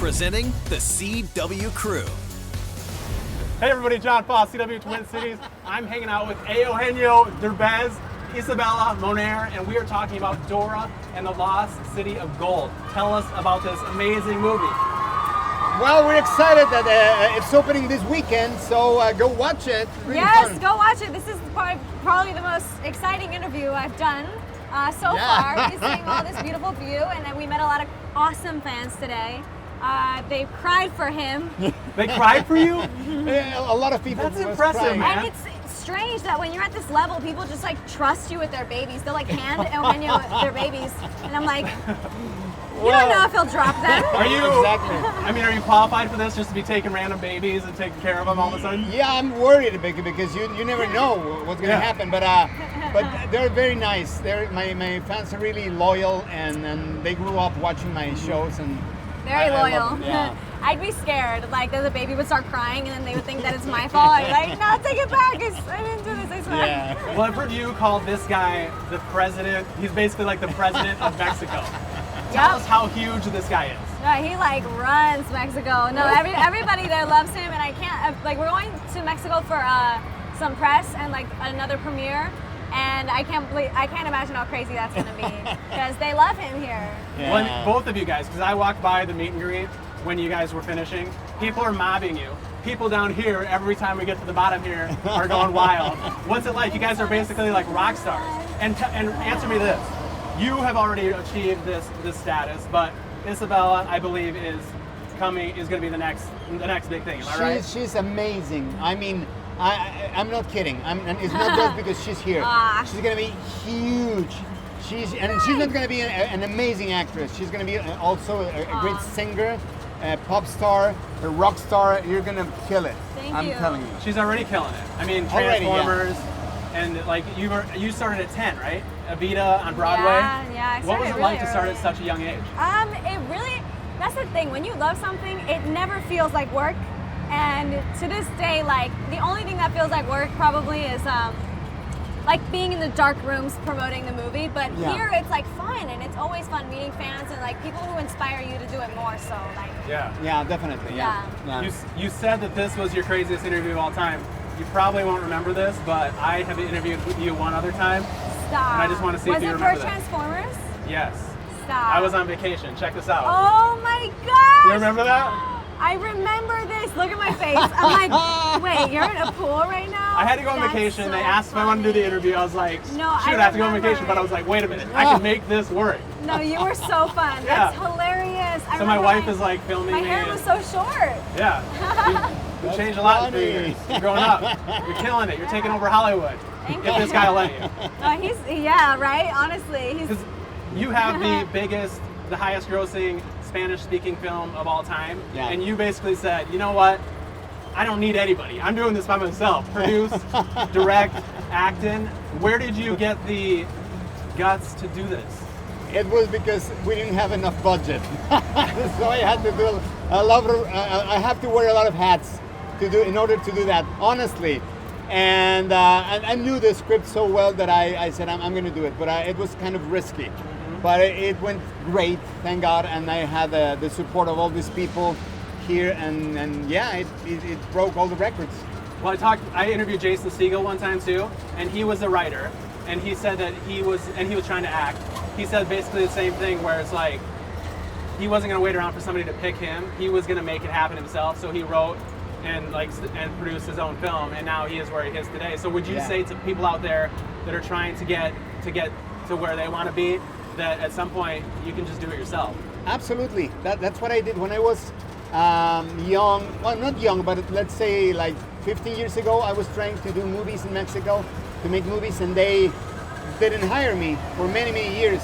Presenting the CW Crew. Hey everybody, John Foss, CW Twin Cities. I'm hanging out with Eugenio Derbez, Isabela Moner, and we are talking about Dora and the Lost City of Gold. Tell us about this amazing movie. Well, we're excited that it's opening this weekend, so go watch it. Really yes, fun. go watch it. This is probably the most exciting interview I've done so far. We're seeing all this beautiful view, and then we met a lot of awesome fans today. They cried for him. They cried for you? Yeah, a lot of people. That's was impressive, crying. man. And it's strange that when you're at this level, people just like trust you with their babies. They'll like hand Eugenio their babies, and I'm like, you don't know if he'll drop them. Are you? Exactly. I mean, are you qualified for this? Just to be taking random babies and taking care of them all of a sudden? Yeah, I'm worried because you never know what's going to happen. But they're very nice. My fans are really loyal, and they grew up watching my shows and. Very I loyal. love it, yeah. I'd be scared, like that the baby would start crying, and then they would think that it's my fault. I'd be like, no, take it back. I didn't do this. I swear. Yeah. Well, I've heard you call this guy the president. He's basically like the president of Mexico. Tell us how huge this guy is. No, he like runs Mexico. No, everybody there loves him, and I can't. Like, we're going to Mexico for some press and like another premiere. And I can't imagine how crazy that's going to be because they love him here. Yeah. Well, both of you guys, because I walked by the meet and greet when you guys were finishing. People are mobbing you. People down here, every time we get to the bottom here, are going wild. What's it like? You guys are basically like rock stars. And answer me this: you have already achieved this status, but Isabela, I believe, is going to be the next big thing. Am I right? She's amazing. I mean. I'm not kidding. And it's not just because she's here. She's gonna be huge. She's not gonna be an amazing actress. She's gonna be also a great singer, a pop star, a rock star. You're gonna kill it. Thank you. I'm telling you. She's already killing it. I mean, Already, Transformers, and like you started at 10, right? Evita on Broadway. Yeah. What was it like to start at such a young age? That's the thing. When you love something, it never feels like work. And to this day, like, the only thing that feels like work probably is like being in the dark rooms promoting the movie. But here it's like fun, and it's always fun meeting fans and like people who inspire you to do it more. So like. Yeah, definitely. Yeah. You said that this was your craziest interview of all time. You probably won't remember this, but I have interviewed with you one other time. Stop. And I just want to see if you remember Was it for this. Transformers? Yes. Stop. I was on vacation. Check this out. Oh my gosh! You remember that? I remember this. Look at my face. I'm like, wait, you're in a pool right now? I had to go on That's vacation. so They asked if I wanted to do the interview. I was like, No, shoot, I have to go on vacation. But I was like, wait a minute, I can make this work. No, you were so fun. Yeah. That's hilarious. So my wife is like filming My me. hair was so short. Yeah. You changed a lot in 3 years. You're growing up. You're killing it. You're taking over Hollywood. Thank If you. this guy will let you. Yeah, right? Honestly. Because you have the highest grossing Spanish-speaking film of all time, and you basically said, you know what? I don't need anybody. I'm doing this by myself. Produce, direct, acting. Where did you get the guts to do this? It was because we didn't have enough budget, so I had to do I have to wear a lot of hats in order to do that. Honestly. And I knew the script so well that I said I'm going to do it, but it was kind of risky. But it went great, thank God, and I had the support of all these people here, and yeah, it broke all the records. Well, I interviewed Jason Segel one time too, and he was a writer, and he said that he was trying to act. He said basically the same thing, where it's like he wasn't going to wait around for somebody to pick him. He was going to make it happen himself. So he wrote and produced his own film, and now he is where he is today. So would you say to people out there that are trying to get to where they want to be, that at some point you can just do it yourself? Absolutely. That's what I did when I was young. Well, not young, but let's say like 15 years ago, I was trying to do movies in Mexico, to make movies, and they didn't hire me for many, many years.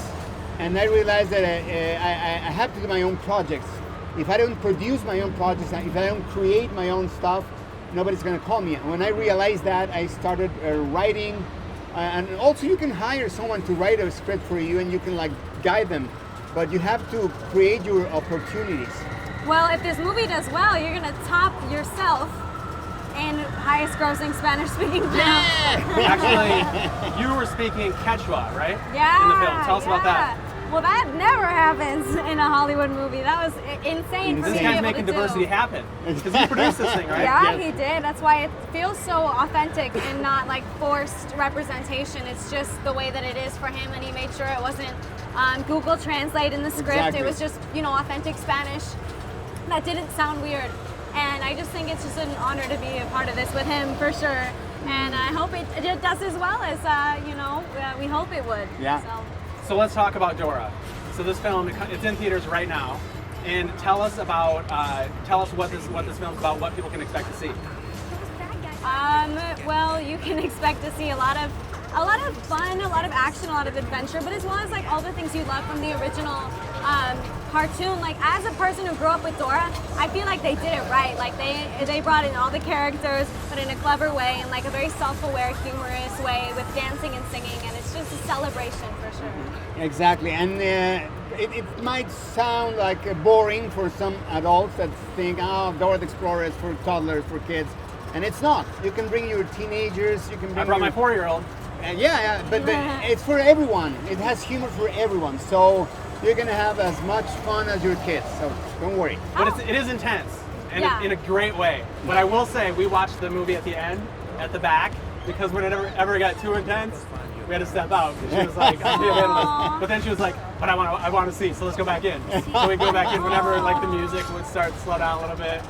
And I realized that I have to do my own projects. If I don't produce my own projects, if I don't create my own stuff, nobody's going to call me. And when I realized that, I started writing. And also you can hire someone to write a script for you, and you can like guide them. But you have to create your opportunities. Well, if this movie does well, you're going to top yourself in highest grossing Spanish speaking film. Actually, you were speaking Quechua, right? Yeah. In the film. Tell us about that. Well, that never happens in a Hollywood movie. That was insane for me This to be guy's able making to diversity do. happen. Because he produced this thing, right? Yeah, Yes. he did. That's why it feels so authentic and not like forced representation. It's just the way that it is for him, and he made sure it wasn't Google Translate in the script. Exactly. It was just, authentic Spanish that didn't sound weird. And I just think it's just an honor to be a part of this with him for sure. And I hope it does as well as we hope it would. Yeah. So let's talk about Dora. So this film, it's in theaters right now, and tell us what this film's about, what people can expect to see. Well, you can expect to see a lot of fun, a lot of action, a lot of adventure, but as well as like all the things you love from the original cartoon. Like as a person who grew up with Dora, I feel like they did it right. Like they brought in all the characters, but in a clever way, in like a very self-aware, humorous way, with dancing and singing, and it's just a celebration for sure. Exactly, and it might sound like boring for some adults that think, oh, Dora the Explorer is for toddlers, for kids, and it's not. You can bring your teenagers, you can bring I brought my your 4-year-old. yeah, but it's for everyone. It has humor for everyone, so you're gonna have as much fun as your kids. So don't worry. But it is intense, and Yeah. in a great way. But I will say, we watched the movie at the end, at the back, because when it ever got too intense, we had to step out. She was like, I can't handle this. But then she was like, but I want to see, so let's go back in. So we go back in whenever like the music would start to slow down a little bit.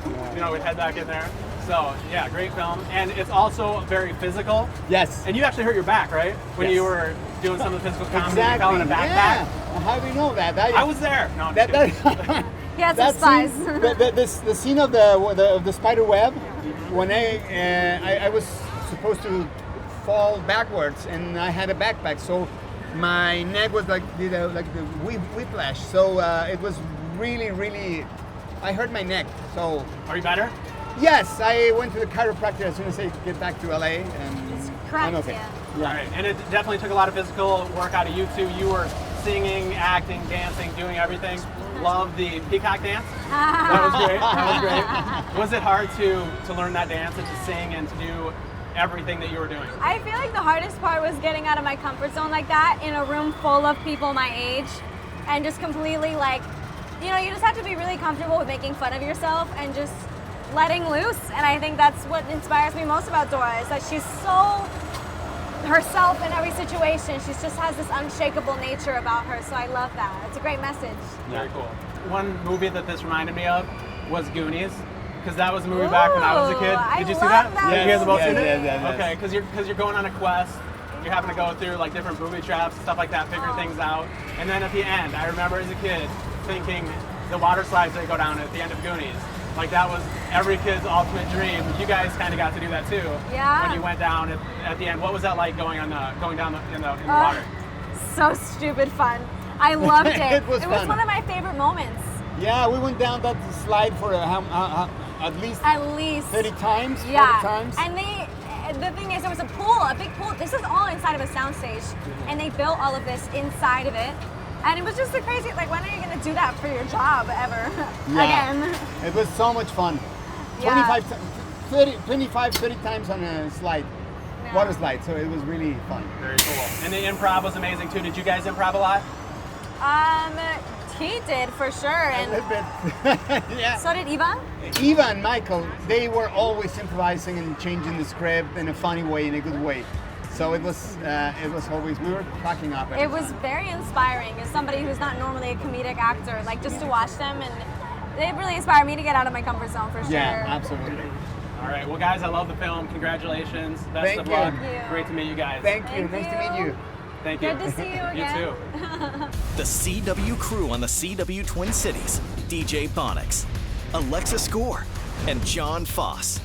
We'd head back in there. So yeah, great film, and it's also very physical. Yes. And you actually hurt your back, right? When Yes. you were doing some of the physical comedy, you Exactly. fell in a backpack. Yeah. How do you know that? I was there. No, I'm That, just that, kidding. He had some that spies. scene, the scene of the spider web, when I was supposed to fall backwards, and I had a backpack, so my neck was like the whiplash. So it was really, I hurt my neck. So Are you better? yes, I went to the chiropractor as soon as I get back to LA, and Correct, I'm okay. yeah. All right, and it definitely took a lot of physical work out of you too. You were singing, acting, dancing, doing everything. Love the peacock dance. That was great. That was great. Was it hard to learn that dance and to sing and to do everything that you were doing? I feel like the hardest part was getting out of my comfort zone like that in a room full of people my age, and just completely like, you just have to be really comfortable with making fun of yourself and just letting loose. And I think that's what inspires me most about Dora, is that she's so herself in every situation. She just has this unshakable nature about her, so I love that. It's a great message. Very cool. One movie that this reminded me of was Goonies, because that was a movie back when I was a kid. Ooh, Did you I see love that? that You guys have both movie. seen it? Yes. Okay, because you're going on a quest. You're having to go through like different booby traps and stuff like that, figure things out. And then at the end, I remember as a kid thinking the water slides that go down at the end of Goonies. Like that was every kid's ultimate dream. You guys kind of got to do that too. Yeah. When you went down at the end, what was that like going down in the water? So stupid fun. I loved it. It was fun. one of my favorite moments. Yeah, we went down that slide for at least At least 30 times. Yeah. 40 times. And the thing is, there was a pool, a big pool. This is all inside of a soundstage, and they built all of this inside of it. And it was just the crazy, like, when are you going to do that for your job ever? Yeah. Again. It was so much fun. Yeah. 30 times on a slide, Yeah. water slide. So it was really fun. Very cool. And the improv was amazing too. Did you guys improv a lot? He did for sure, A and little bit. Yeah. so did Eva. Eva and Michael, they were always improvising and changing the script in a funny way, in a good way. So it was always, we were cracking up. every It was time. very inspiring as somebody who's not normally a comedic actor, like just to watch them, and they really inspired me to get out of my comfort zone for sure. Yeah, absolutely. All right. Well, guys, I love the film. Congratulations. Best Thank of you. luck. Thank you. Great to meet you guys. Thank you. Thank Nice to meet you. you. Thank you. Good to see you again. You too. The CW crew on the CW Twin Cities, DJ Bonix, Alexa Score, and John Foss.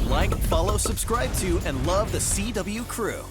Like, follow, subscribe to, and love the CW crew.